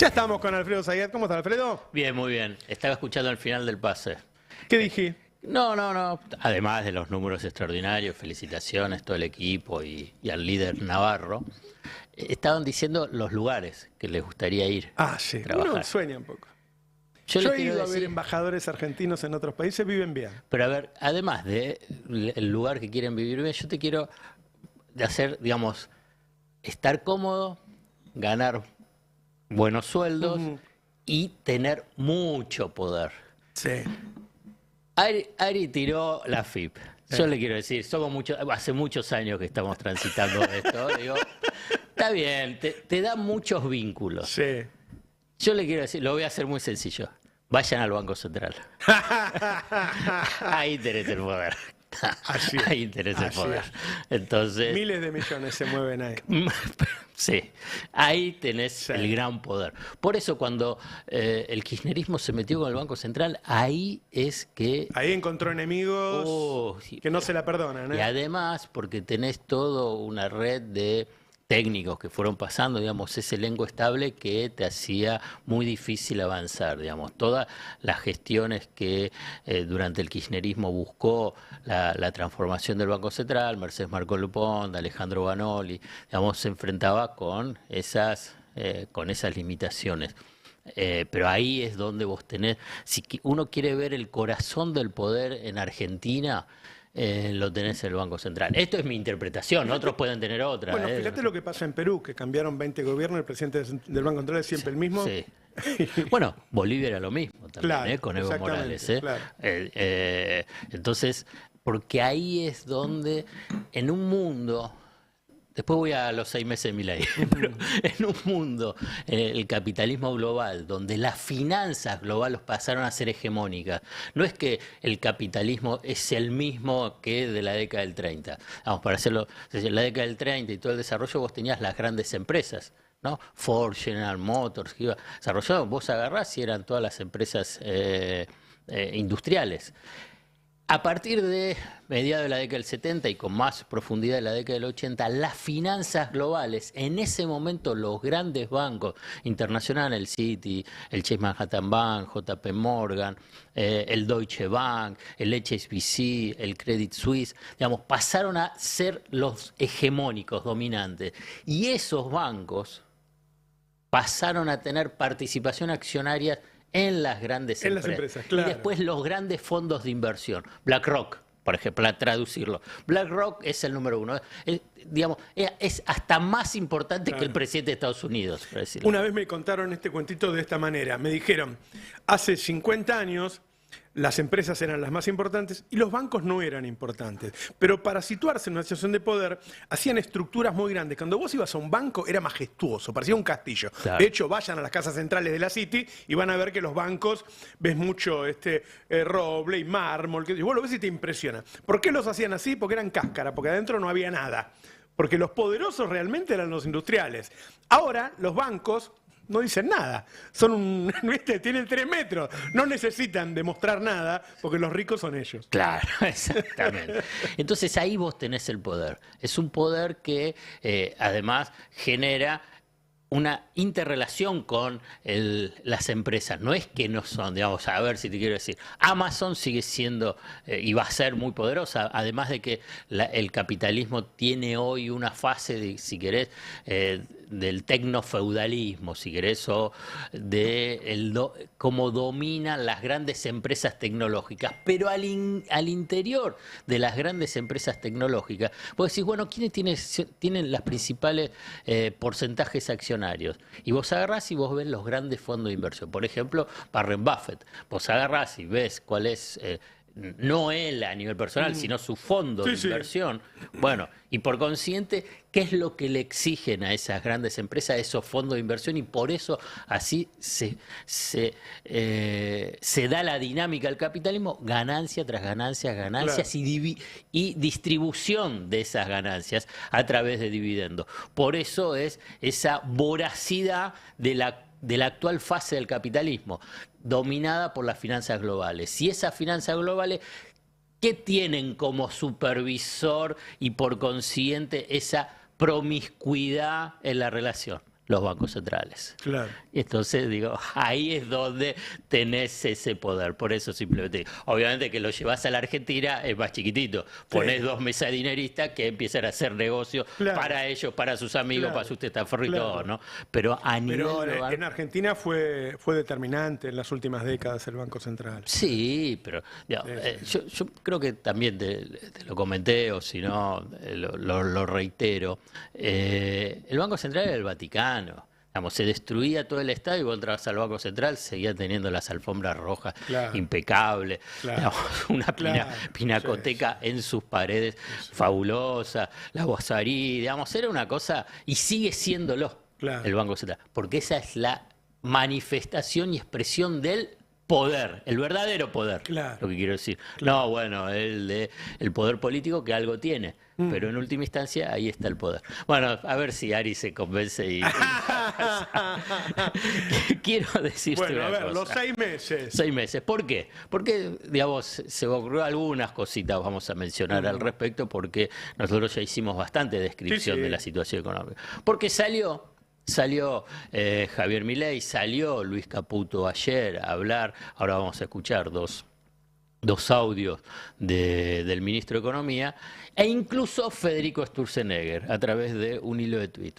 Ya estamos con Alfredo Zayat. ¿Cómo está, Alfredo? Bien, muy bien. Estaba escuchando al final del pase. ¿Qué dije? No. Además de los números extraordinarios, felicitaciones a todo el equipo y al líder Navarro. Estaban diciendo los lugares que les gustaría ir Ah, sí. a trabajar. Uno sueña un poco. Yo Yo les he quiero ido a ver decir, embajadores argentinos en otros países, viven bien. pero a ver, además de el lugar que quieren vivir bien, yo te quiero hacer, digamos, estar cómodo, ganar buenos sueldos y tener mucho poder. Sí. Ari tiró la FIP. Yo le quiero decir, hace muchos años que estamos transitando esto. Digo, está bien, te da muchos vínculos. Sí. Yo le quiero decir, lo voy a hacer muy sencillo. Vayan al Banco Central. Ahí tenés el poder. Así es. Ahí tenés el Así poder. es. Entonces, Miles de millones se mueven ahí. sí, ahí tenés el gran poder. Por eso cuando el kirchnerismo se metió con el Banco Central, ahí es que... Ahí encontró enemigos sí, que no se la perdonan. Y además, porque tenés toda una red de técnicos que fueron pasando, digamos, ese elenco estable que te hacía muy difícil avanzar, digamos. Todas las gestiones que durante el kirchnerismo buscó la transformación del Banco Central, Mercedes Marcó Lupón, Alejandro Banoli, digamos, se enfrentaba con esas limitaciones. Pero ahí es donde vos tenés, si uno quiere ver el corazón del poder en Argentina, lo tenés en el Banco Central. Esto es mi interpretación, otros pueden tener otra. Bueno, fíjate lo que pasa en Perú, que cambiaron 20 gobiernos, el presidente del Banco Central es siempre el mismo. Sí. Bueno, Bolivia era lo mismo también, Claro, con Evo Morales. claro. Entonces, porque ahí es donde, en un mundo... Después voy a los 6 meses de Milei, pero en un mundo, el capitalismo global, donde las finanzas globales pasaron a ser hegemónicas, no es que el capitalismo es el mismo que de la década del 30. Vamos, para hacerlo, en la década del 30 y todo el desarrollo vos tenías las grandes empresas, ¿no? Ford, General Motors, que iba desarrollado, vos agarrás y eran todas las empresas industriales. A partir de mediados de la década del 70 y con más profundidad de la década del 80, las finanzas globales, en ese momento los grandes bancos internacionales, el Citi, el Chase Manhattan Bank, JP Morgan, el Deutsche Bank, el HSBC, el Credit Suisse, digamos, pasaron a ser los hegemónicos, dominantes. Y esos bancos pasaron a tener participación accionaria en las grandes empresas. Las empresas, claro. Y después los grandes fondos de inversión. BlackRock, por ejemplo, para traducirlo. BlackRock es el número uno. Es hasta más importante que el presidente de Estados Unidos, por decirlo. Una vez me contaron este cuentito de esta manera. Me dijeron, hace 50 años las empresas eran las más importantes y los bancos no eran importantes. Pero para situarse en una situación de poder, hacían estructuras muy grandes. Cuando vos ibas a un banco era majestuoso, parecía un castillo. Claro. De hecho, vayan a las casas centrales de la City y van a ver que los bancos, ves mucho roble y mármol, que vos lo ves y te impresiona. ¿Por qué los hacían así? Porque eran cáscara, porque adentro no había nada. Porque los poderosos realmente eran los industriales. Ahora, los bancos no dicen nada. Tienen 3 metros. No necesitan demostrar nada porque los ricos son ellos. Claro, exactamente. Entonces ahí vos tenés el poder. Es un poder que además genera una interrelación con las empresas. No es que no son, digamos, a ver si te quiero decir, Amazon sigue siendo y va a ser muy poderosa, además de que el capitalismo tiene hoy una fase, de, si querés, del tecnofeudalismo, si querés, o de cómo dominan las grandes empresas tecnológicas. Pero al interior de las grandes empresas tecnológicas, vos decís, bueno, ¿quiénes tienen las principales porcentajes accionarios? Y vos agarrás y vos ves los grandes fondos de inversión. Por ejemplo, Warren Buffett. Vos agarrás y ves cuál es, no él a nivel personal, sino su fondo de inversión. Bueno, y por consiguiente, ¿qué es lo que le exigen a esas grandes empresas, a esos fondos de inversión? Y por eso así se da la dinámica del capitalismo, ganancia tras ganancias, ganancias, claro, y distribución de esas ganancias a través de dividendos. Por eso es esa voracidad de la actual fase del capitalismo, dominada por las finanzas globales. Y esas finanzas globales, ¿qué tienen como supervisor y por consiguiente esa promiscuidad en la relación? los bancos centrales. Claro. Y entonces, digo, ahí es donde tenés ese poder. Por eso simplemente, obviamente que lo llevas a la Argentina es más chiquitito. Ponés 2 mesadineristas que empiezan a hacer negocios para ellos, para sus amigos, para sus testaferros y todo, ¿no? Pero a nivel global... en Argentina fue determinante en las últimas décadas el Banco Central. Sí, pero digamos, yo creo que también te lo comenté, o si no, lo reitero. El Banco Central era el Vaticano. Digamos, se destruía todo el Estado y vos entrabas al Banco Central, seguía teniendo las alfombras rojas impecables, digamos, una pinacoteca en sus paredes fabulosa, la Guasarí, digamos, era una cosa, y sigue siéndolo el Banco Central, porque esa es la manifestación y expresión del poder, el verdadero poder, lo que quiero decir. No, bueno, el poder político que algo tiene, pero en última instancia ahí está el poder. Bueno, a ver si Ari se convence y... Quiero decirte bueno, una a ver, cosa. los 6 meses. 6 meses. ¿Por qué? Porque, digamos, se me ocurrió algunas cositas, vamos a mencionar al respecto, porque nosotros ya hicimos bastante descripción de la situación económica. Porque salió Javier Milei, salió Luis Caputo ayer a hablar, ahora vamos a escuchar dos audios del ministro de Economía, e incluso Federico Sturzenegger a través de un hilo de tweet.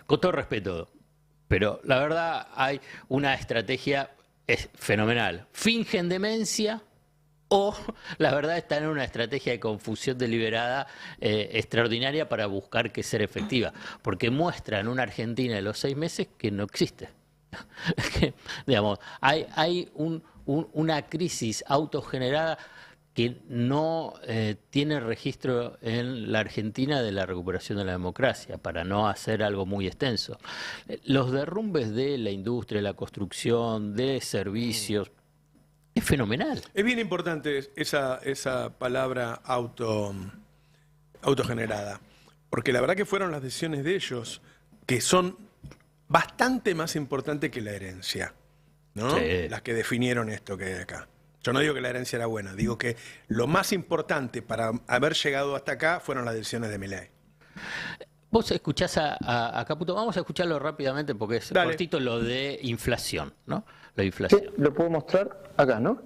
Con todo respeto, pero la verdad hay una estrategia fenomenal. Fingen demencia o la verdad están en una estrategia de confusión deliberada extraordinaria para buscar que ser efectiva, porque muestran una Argentina de los 6 meses que no existe. Que, digamos, hay una crisis autogenerada que no tiene registro en la Argentina de la recuperación de la democracia, para no hacer algo muy extenso. Los derrumbes de la industria, la construcción, de servicios, es fenomenal. Es bien importante esa palabra autogenerada, porque la verdad que fueron las decisiones de ellos que son bastante más importantes que la herencia, ¿no? Sí. Las que definieron esto que hay acá. Yo no digo que la herencia era buena, digo que lo más importante para haber llegado hasta acá fueron las decisiones de Milei. Vos escuchás a Caputo, vamos a escucharlo rápidamente porque es cortito lo de inflación, ¿no? Lo de inflación. Sí, lo puedo mostrar acá, ¿no?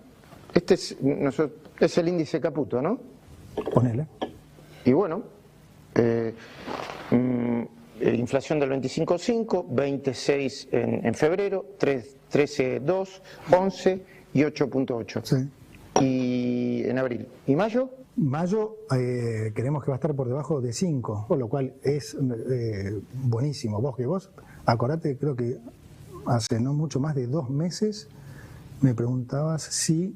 Este es el índice Caputo, ¿no? Ponele. Y bueno, inflación del 25,5, 26 en febrero, 13,2, 11 y 8,8. Sí. Y en abril. ¿Y mayo? Mayo creemos que va a estar por debajo de 5, por lo cual es buenísimo. Vos, acordate, creo que hace no mucho más de 2 meses me preguntabas si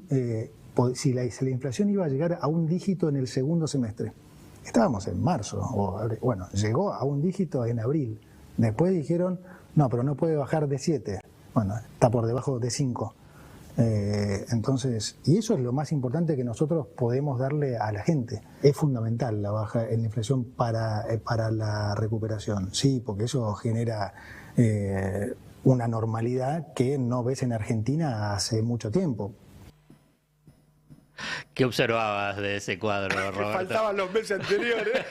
la inflación iba a llegar a un dígito en el segundo semestre. Estábamos en marzo, bueno, llegó a un dígito en abril. Después dijeron, no, pero no puede bajar de 7. Bueno, está por debajo de 5. Entonces, y eso es lo más importante que nosotros podemos darle a la gente. Es fundamental la baja en la inflación para la recuperación, sí, porque eso genera una normalidad que no ves en Argentina hace mucho tiempo. ¿Qué observabas de ese cuadro, Roberto? Faltaban los meses anteriores.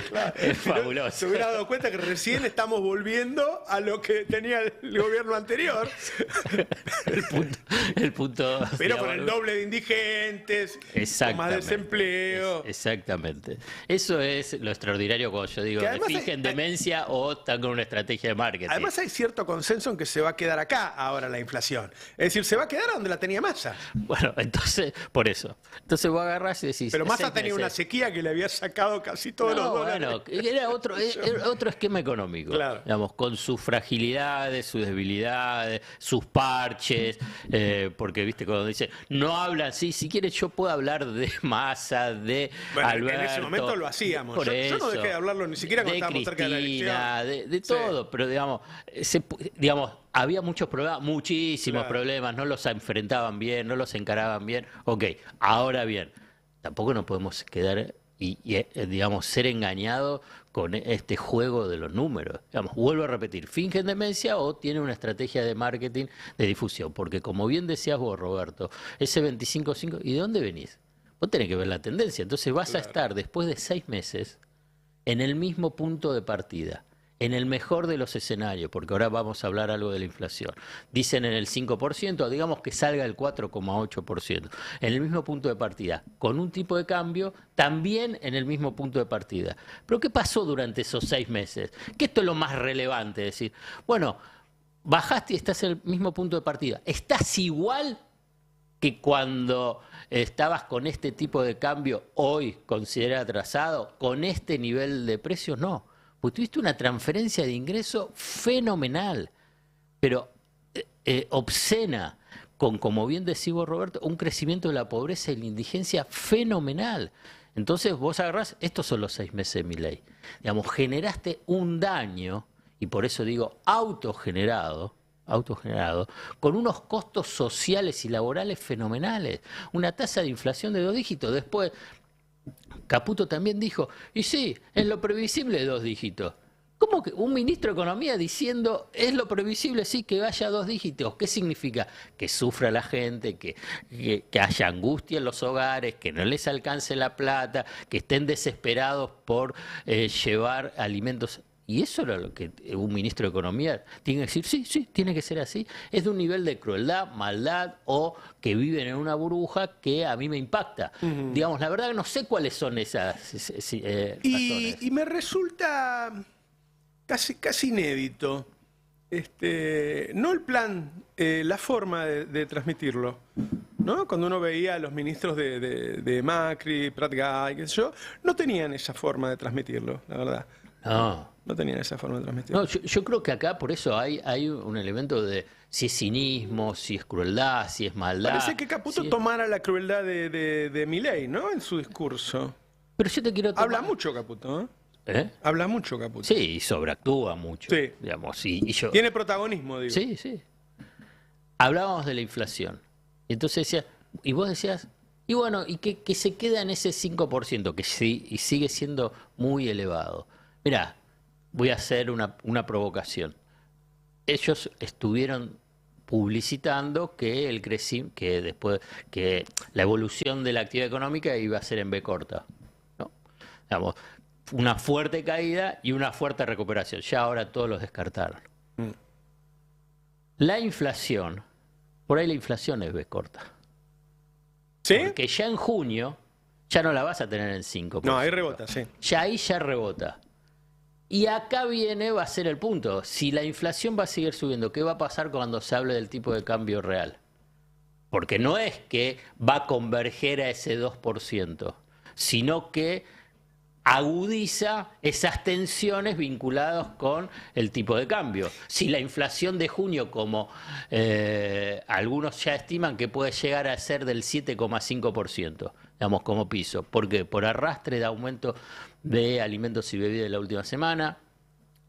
Claro. Es fabuloso. Se hubiera dado cuenta que recién estamos volviendo a lo que tenía el gobierno anterior. El punto Pero con el doble de indigentes, con más desempleo. Exactamente. Eso es lo extraordinario cuando yo digo que fingen demencia o están con una estrategia de marketing. Además hay cierto consenso en que se va a quedar acá ahora la inflación. Es decir, se va a quedar donde la tenía Massa. Bueno, entonces, por eso. Entonces vos agarrás y decís... Pero Massa tenía una sequía que le había sacado casi todos los dólares. Bueno, era otro esquema económico. Claro. Digamos, con sus fragilidades, sus debilidades, sus parches, porque, viste, cuando dice, no hablan, sí, si quieres yo puedo hablar de Massa, de Alberto. En ese momento lo hacíamos. Yo no dejé de hablarlo ni siquiera cuando estábamos cerca de la elección. De todo, pero digamos, había muchos problemas, muchísimos problemas, no los enfrentaban bien, no los encaraban bien. Ok, ahora bien, tampoco nos podemos quedar y digamos, ser engañados con este juego de los números. Digamos, vuelvo a repetir, fingen demencia o tienen una estrategia de marketing de difusión, porque como bien decías vos, Roberto, ese 25,5, ¿y de dónde venís? Vos tenés que ver la tendencia, entonces vas a estar después de 6 meses en el mismo punto de partida. En el mejor de los escenarios, porque ahora vamos a hablar algo de la inflación, dicen en el 5%, digamos que salga el 4,8%, en el mismo punto de partida, con un tipo de cambio también en el mismo punto de partida. Pero ¿qué pasó durante esos 6 meses? Que esto es lo más relevante, es decir, bueno, bajaste y estás en el mismo punto de partida. ¿Estás igual que cuando estabas con este tipo de cambio hoy considerado atrasado? ¿Con este nivel de precios? No. Pues tuviste una transferencia de ingreso fenomenal, pero obscena, con, como bien decís vos, Roberto, un crecimiento de la pobreza y la indigencia fenomenal. Entonces vos agarrás, estos son los 6 meses de Milei. Digamos, generaste un daño, y por eso digo autogenerado, con unos costos sociales y laborales fenomenales, una tasa de inflación de 2 dígitos. Después, Caputo también dijo, y sí, es lo previsible de 2 dígitos. ¿Cómo que un ministro de Economía diciendo es lo previsible, sí, que vaya a 2 dígitos? ¿Qué significa? Que sufra la gente, que haya angustia en los hogares, que no les alcance la plata, que estén desesperados por llevar alimentos. Y eso era lo que un ministro de Economía tiene que decir, sí, sí, tiene que ser así. Es de un nivel de crueldad, maldad o que viven en una burbuja que a mí me impacta. Digamos, la verdad que no sé cuáles son esas razones. Y me resulta casi inédito, no el plan, la forma de transmitirlo. ¿No? Cuando uno veía a los ministros de Macri, Prat-Gay, qué sé yo, no tenían esa forma de transmitirlo, la verdad. No tenían esa forma de transmitirlo. No, yo creo que acá por eso hay un elemento de si es cinismo, si es crueldad, si es maldad. Parece que Caputo tomara la crueldad de Milei, ¿no? En su discurso. Pero yo te quiero tomar... Habla mucho Caputo, ¿eh? ¿Eh? Habla mucho Caputo. Sí, y sobreactúa mucho. Sí. Digamos, y yo... Tiene protagonismo, digo. Sí, sí. Hablábamos de la inflación. Y entonces decía, y vos decías, y bueno, y que se queda en ese 5%, que sí, y sigue siendo muy elevado. Mirá, voy a hacer una provocación. Ellos estuvieron publicitando que que la evolución de la actividad económica iba a ser en B corta, ¿no? Digamos, una fuerte caída y una fuerte recuperación. Ya ahora todos los descartaron. La inflación, por ahí la inflación es B corta. ¿Sí? Porque ya en junio ya no la vas a tener en 5%. No, ahí rebota, sí. Ya rebota. Y acá va a ser el punto. Si la inflación va a seguir subiendo, ¿qué va a pasar cuando se hable del tipo de cambio real? Porque no es que va a converger a ese 2%, sino que agudiza esas tensiones vinculadas con el tipo de cambio. Si la inflación de junio, como algunos ya estiman que puede llegar a ser del 7,5%, digamos, como piso. ¿Por qué? Por arrastre de aumento de alimentos y bebidas de la última semana,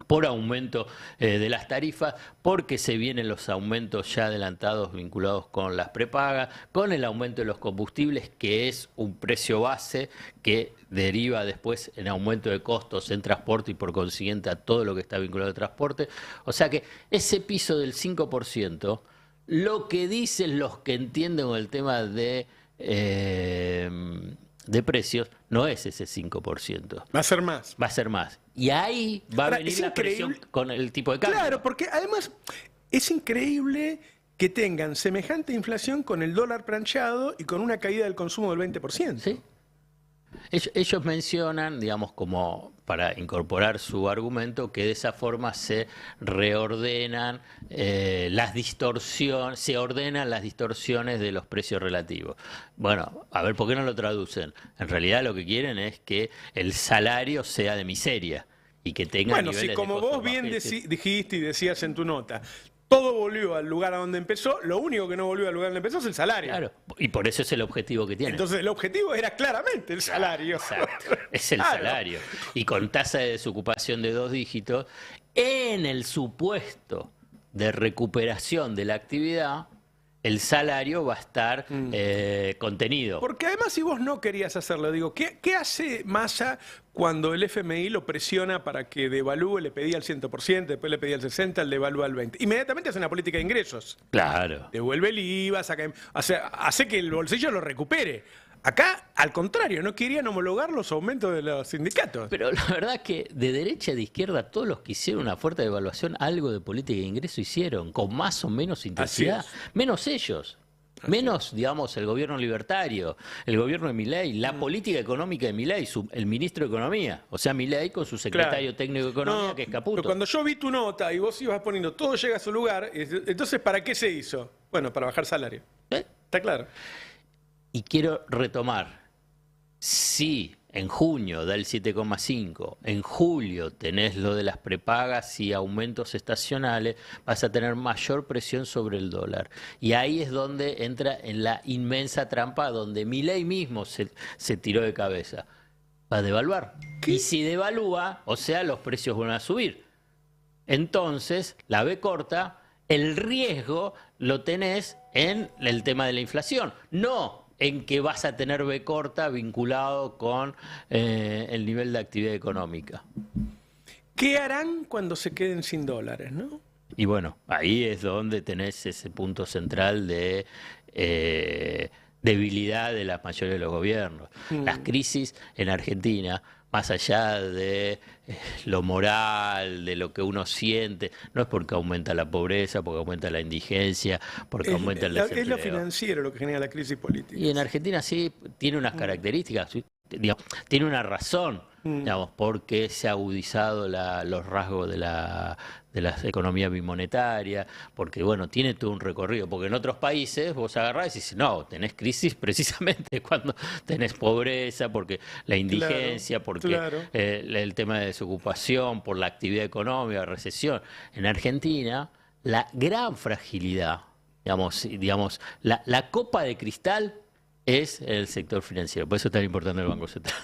por aumento de las tarifas, porque se vienen los aumentos ya adelantados vinculados con las prepagas, con el aumento de los combustibles, que es un precio base que deriva después en aumento de costos en transporte y por consiguiente a todo lo que está vinculado al transporte. O sea que ese piso del 5%, lo que dicen los que entienden el tema de precios, no es ese 5%. Va a ser más. Va a ser más. Y ahí va a venir la presión con el tipo de cambio. Claro, porque además es increíble que tengan semejante inflación con el dólar planchado y con una caída del consumo del 20%. Sí. Ellos mencionan, digamos, como para incorporar su argumento, que de esa forma se reordenan las distorsiones, se ordenan las distorsiones de los precios relativos. Bueno, a ver, ¿por qué no lo traducen? En realidad lo que quieren es que el salario sea de miseria y que tenga niveles de como costos vos bien bajos. dijiste y decías en tu nota, todo volvió al lugar a donde empezó, lo único que no volvió al lugar donde empezó es el salario. Claro, y por eso es el objetivo que tienen. Entonces el objetivo era claramente el salario. Exacto, es el Claro. salario. Y con tasa de desocupación de 2 dígitos, en el supuesto de recuperación de la actividad, el salario va a estar contenido. Porque además si vos no querías hacerlo, digo, ¿qué hace Massa cuando el FMI lo presiona para que devalúe? Le pedía el 100%, después le pedía el 60%, le devalúa el 20%. Inmediatamente hace una política de ingresos. Claro. Devuelve el IVA, hace que el bolsillo lo recupere. Acá, al contrario, no querían homologar los aumentos de los sindicatos. Pero la verdad que de derecha y de izquierda, todos los que hicieron una fuerte devaluación, algo de política de ingreso hicieron, con más o menos intensidad, es. menos ellos. Menos, digamos, el gobierno libertario, el gobierno de Milei, la política económica de Milei, el ministro de Economía. O sea, Milei con su secretario Claro. técnico de Economía, No, que es Caputo. pero cuando yo vi tu nota y vos ibas poniendo todo llega a su lugar, entonces, ¿para qué se hizo? Bueno, para bajar salario. ¿Eh? Está claro. Y quiero retomar, si en junio da el 7,5, en julio tenés lo de las prepagas y aumentos estacionales, vas a tener mayor presión sobre el dólar. Y ahí es donde entra en la inmensa trampa donde Milei mismo se tiró de cabeza. Va a devaluar. Y si devalúa, o sea, los precios van a subir. Entonces, la B corta, el riesgo lo tenés en el tema de la inflación. No en que vas a tener B corta vinculado con el nivel de actividad económica. ¿Qué harán cuando se queden sin dólares, no? Y bueno, ahí es donde tenés ese punto central de debilidad de la mayoría de los gobiernos. Las crisis en Argentina, más allá de lo moral, de lo que uno siente, no es porque aumenta la pobreza, porque aumenta la indigencia, porque aumenta el desempleo. Es lo financiero lo que genera la crisis política. Y en Argentina sí tiene unas características, digamos, tiene una razón, digamos, porque se ha agudizado los rasgos de la economía bimonetaria, porque bueno, tiene todo un recorrido, porque en otros países vos agarrás y dices, no, tenés crisis precisamente cuando tenés pobreza, porque la indigencia, porque el tema de desocupación, por la actividad económica, recesión. En Argentina, la gran fragilidad, digamos la copa de cristal es el sector financiero, por eso es tan importante el Banco Central.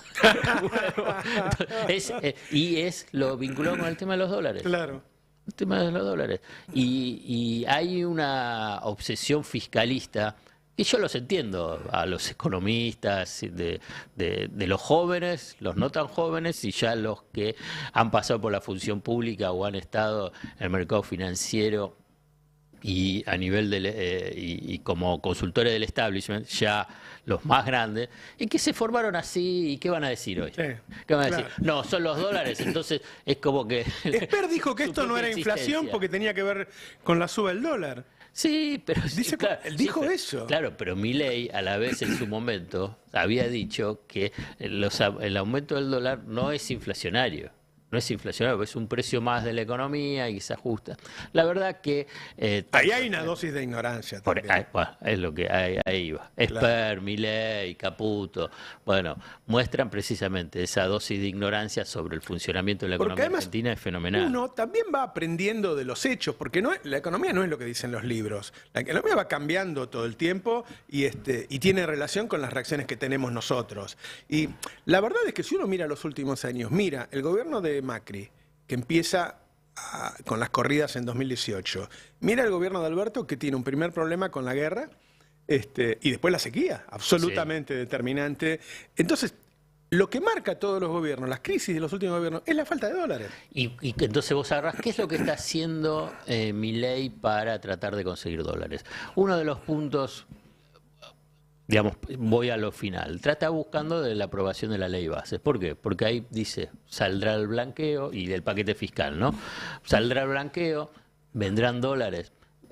Y es lo vinculado con el tema de los dólares. Claro. El tema de los dólares. Y hay una obsesión fiscalista, y yo los entiendo, a los economistas, de los jóvenes, los no tan jóvenes, y ya los que han pasado por la función pública o han estado en el mercado financiero y a nivel y como consultores del establishment, ya los más grandes, y que se formaron así, ¿y qué van a decir hoy? Sí, ¿Qué van a decir? No, son los dólares, entonces es como que... Esper dijo que su esto no propia era inflación existencia. porque tenía que ver con la suba del dólar. Sí, pero... Dice, él dijo eso. Claro, pero Milei a la vez en su momento había dicho que el aumento del dólar no es inflacionario. No es inflacionario, es un precio más de la economía y se ajusta. La verdad que... Ahí hay una dosis de ignorancia también. Bueno, es lo que ahí va. Esper, Milei, Caputo, bueno, muestran precisamente esa dosis de ignorancia sobre el funcionamiento de la economía además, argentina, es fenomenal. Uno también va aprendiendo de los hechos, porque la economía no es lo que dicen los libros. La economía va cambiando todo el tiempo y tiene relación con las reacciones que tenemos nosotros. Y la verdad es que si uno mira los últimos años, mira, el gobierno de Macri, que empieza con las corridas en 2018. Mira el gobierno de Alberto, que tiene un primer problema con la guerra y después la sequía, absolutamente determinante. Entonces, lo que marca a todos los gobiernos, las crisis de los últimos gobiernos, es la falta de dólares. Y entonces vos agarrás, ¿qué es lo que está haciendo Milei para tratar de conseguir dólares? Uno de los puntos... Digamos, voy a lo final. Trata buscando de la aprobación de la ley base. ¿Por qué? Porque ahí dice, saldrá el blanqueo y del paquete fiscal, ¿no? Saldrá el blanqueo, vendrán dólares.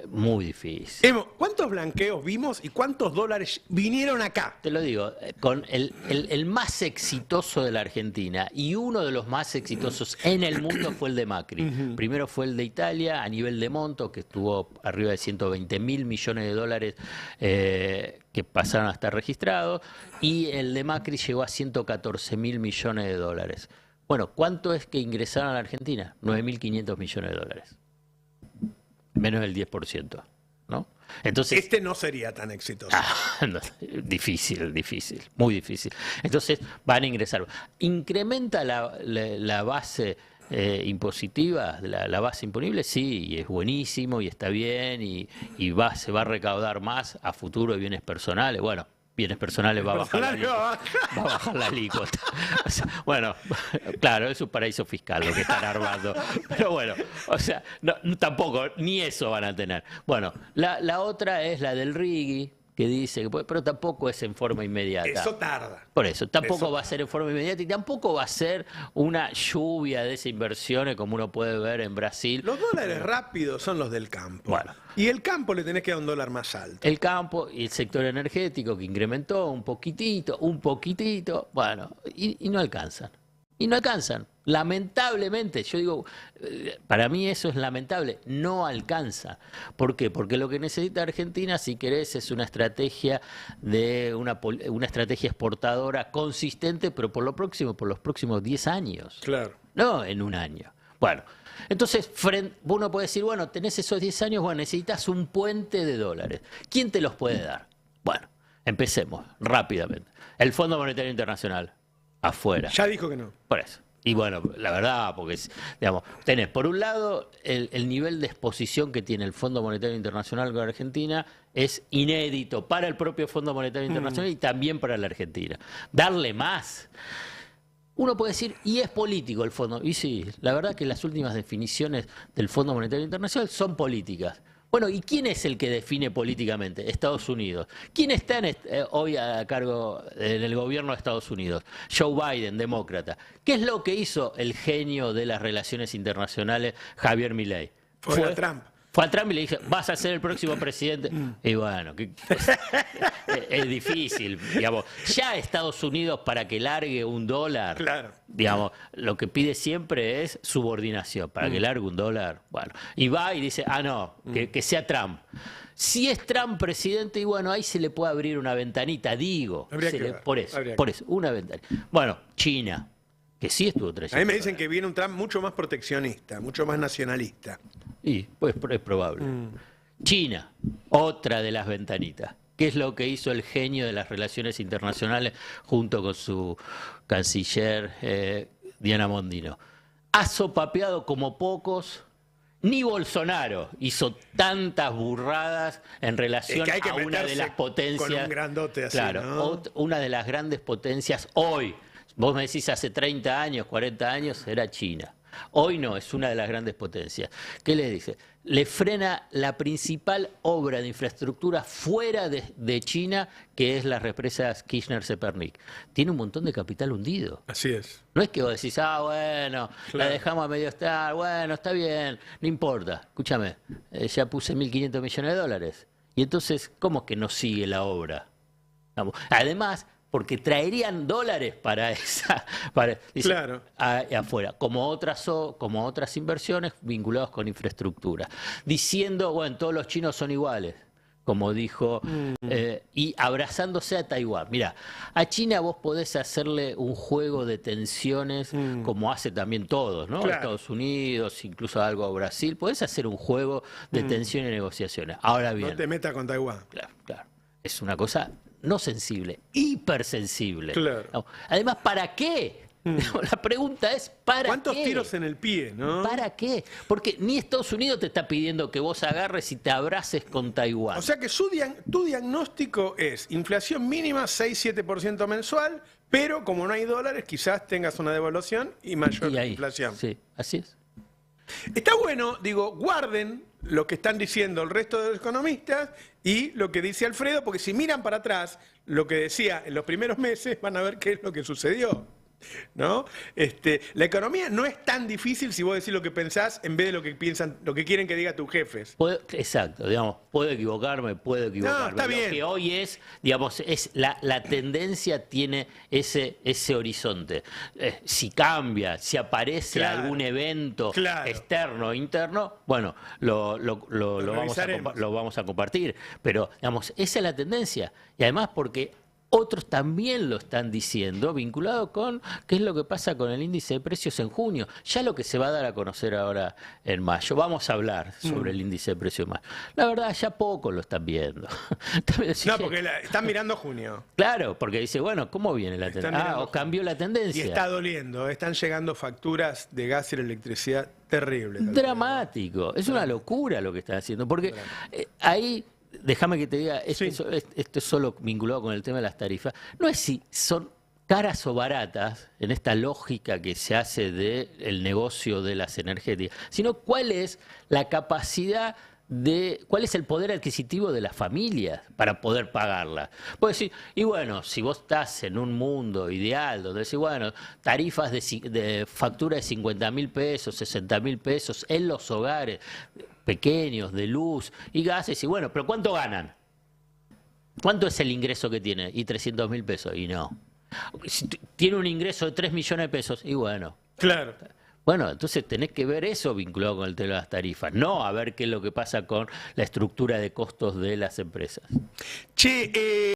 Muy difícil. ¿Cuántos blanqueos vimos y cuántos dólares vinieron acá? Te lo digo, con el más exitoso de la Argentina y uno de los más exitosos en el mundo fue el de Macri. Primero fue el de Italia a nivel de monto, que estuvo arriba de 120.000 millones de dólares que pasaron a estar registrados, y el de Macri llegó a 114.000 millones de dólares. Bueno, ¿cuánto es que ingresaron a la Argentina? 9.500 millones de dólares. Menos del 10%, ¿no? Entonces, este no sería tan exitoso. No, difícil, muy difícil. Entonces van a ingresar. ¿Incrementa la base impositiva, la base imponible? Sí, y es buenísimo y está bien y se va a recaudar más a futuro de bienes personales. Bueno, bienes personales va a bajar la alícuota. O sea, bueno, claro, es un paraíso fiscal lo que están armando. Pero bueno, o sea, tampoco, ni eso van a tener. Bueno, la otra es la del RIGI, que dice que puede, pero tampoco es en forma inmediata. Eso tarda. Por eso, tampoco Eso va a ser en forma inmediata y tampoco va a ser una lluvia de esas inversiones como uno puede ver en Brasil. Los dólares rápidos son los del campo. Bueno. Y el campo le tenés que dar un dólar más alto. El campo y el sector energético que incrementó un poquitito, bueno, y no alcanzan. Y no alcanzan. Lamentablemente, yo digo, para mí eso es lamentable, no alcanza. ¿Por qué? Porque lo que necesita Argentina, si querés, es una estrategia de una estrategia exportadora consistente, pero por los próximos 10 años. Claro. No en un año. Bueno, entonces uno puede decir, bueno, tenés esos 10 años, bueno, necesitas un puente de dólares. ¿Quién te los puede dar? Bueno, empecemos rápidamente. El Fondo Monetario Internacional, afuera. Ya dijo que no. Por eso. Y bueno, la verdad, porque, digamos, tenés por un lado el nivel de exposición que tiene el Fondo Monetario Internacional con Argentina es inédito para el propio Fondo Monetario Internacional y también para la Argentina. Darle más. Uno puede decir, y es político el fondo. Y sí, la verdad que las últimas definiciones del Fondo Monetario Internacional son políticas. Bueno, ¿y quién es el que define políticamente? Estados Unidos. ¿Quién está hoy a cargo en el gobierno de Estados Unidos? Joe Biden, demócrata. ¿Qué es lo que hizo el genio de las relaciones internacionales, Javier Milei? Fue a Trump. Fue a Trump y le dije, vas a ser el próximo presidente. Y bueno, es difícil, digamos. Ya Estados Unidos, para que largue un dólar, Claro. digamos, lo que pide siempre es subordinación. Para que largue un dólar, bueno. Y va y dice, no, que sea Trump. Si es Trump presidente, y bueno, ahí se le puede abrir una ventanita, digo. Habría que ver, Por eso, una ventanita. Bueno, China, que sí estuvo A trayendo. mí me dicen que viene un Trump mucho más proteccionista, mucho más nacionalista. Y pues es probable. China, otra de las ventanitas. ¿Qué es lo que hizo el genio de las relaciones internacionales junto con su canciller Diana Mondino? Ha sopapeado como pocos. Ni Bolsonaro hizo tantas burradas en relación Es que hay que a una de las meterse potencias. con un grandote así, claro, ¿no? una de las grandes potencias hoy. Vos me decís hace 30 años, 40 años, era China. Hoy no, es una de las grandes potencias. ¿Qué le dice? Le frena la principal obra de infraestructura fuera de China, que es las represas Kirchner-Zepernik. Tiene un montón de capital hundido. Así es. No es que vos decís, bueno, Claro. la dejamos a medio estar, bueno, está bien, no importa. Escúchame, ya puse 1.500 millones de dólares. Y entonces, ¿cómo que no sigue la obra? Vamos. Además, porque traerían dólares para esa, dice, Claro. afuera, como otras inversiones vinculadas con infraestructura, diciendo, bueno, todos los chinos son iguales, como dijo, y abrazándose a Taiwán. Mira, a China vos podés hacerle un juego de tensiones, como hace también todos, ¿no? Claro. Estados Unidos, incluso algo a Brasil, podés hacer un juego de tensión y negociaciones. Ahora bien, No te metas con Taiwán. claro, es una cosa no sensible, hipersensible. Claro. Además, ¿para qué? La pregunta es, ¿para ¿Cuántos qué? tiros en el pie, no? ¿Para qué? Porque ni Estados Unidos te está pidiendo que vos agarres y te abraces con Taiwán. O sea que tu diagnóstico es inflación mínima 6-7% mensual, pero como no hay dólares, quizás tengas una devaluación y mayor Y ahí, inflación. sí, así es. Está bueno, digo, guarden lo que están diciendo el resto de los economistas y lo que dice Alfredo, porque si miran para atrás lo que decía en los primeros meses, van a ver qué es lo que sucedió. ¿No? La economía no es tan difícil si vos decís lo que pensás en vez de lo que piensan, lo que quieren que diga tus jefes. Exacto, digamos, puedo equivocarme. No, está bien. Lo que hoy es, digamos, es la tendencia tiene ese horizonte. Si cambia, si aparece Claro. algún evento Claro. externo o interno, bueno, lo revisaremos. vamos a compartir. Pero, digamos, esa es la tendencia. Y además porque otros también lo están diciendo, vinculado con qué es lo que pasa con el índice de precios en junio. Ya lo que se va a dar a conocer ahora en mayo. Vamos a hablar sobre el índice de precios en mayo. La verdad, ya poco lo están viendo. No, porque están mirando junio. Claro, porque dice, bueno, ¿cómo viene la Están tendencia? mirando O cambió la tendencia. Y está doliendo, están llegando facturas de gas y electricidad terribles. Dramático. Es una locura lo que están haciendo. Porque ahí, déjame que te diga, esto es solo vinculado con el tema de las tarifas. No es si son caras o baratas en esta lógica que se hace del negocio de las energéticas, sino cuál es la capacidad de cuál es el poder adquisitivo de las familias para poder pagarla. Puedes decir, y bueno, si vos estás en un mundo ideal donde decís, bueno, tarifas de factura de 50.000 pesos, 60.000 pesos en los hogares pequeños, de luz y gases, y bueno, pero ¿cuánto ganan? ¿Cuánto es el ingreso que tiene? Y 300.000 pesos, y no. Si tiene un ingreso de 3 millones de pesos, y bueno. Claro. Bueno, entonces tenés que ver eso vinculado con el tema de las tarifas, no a ver qué es lo que pasa con la estructura de costos de las empresas. Che,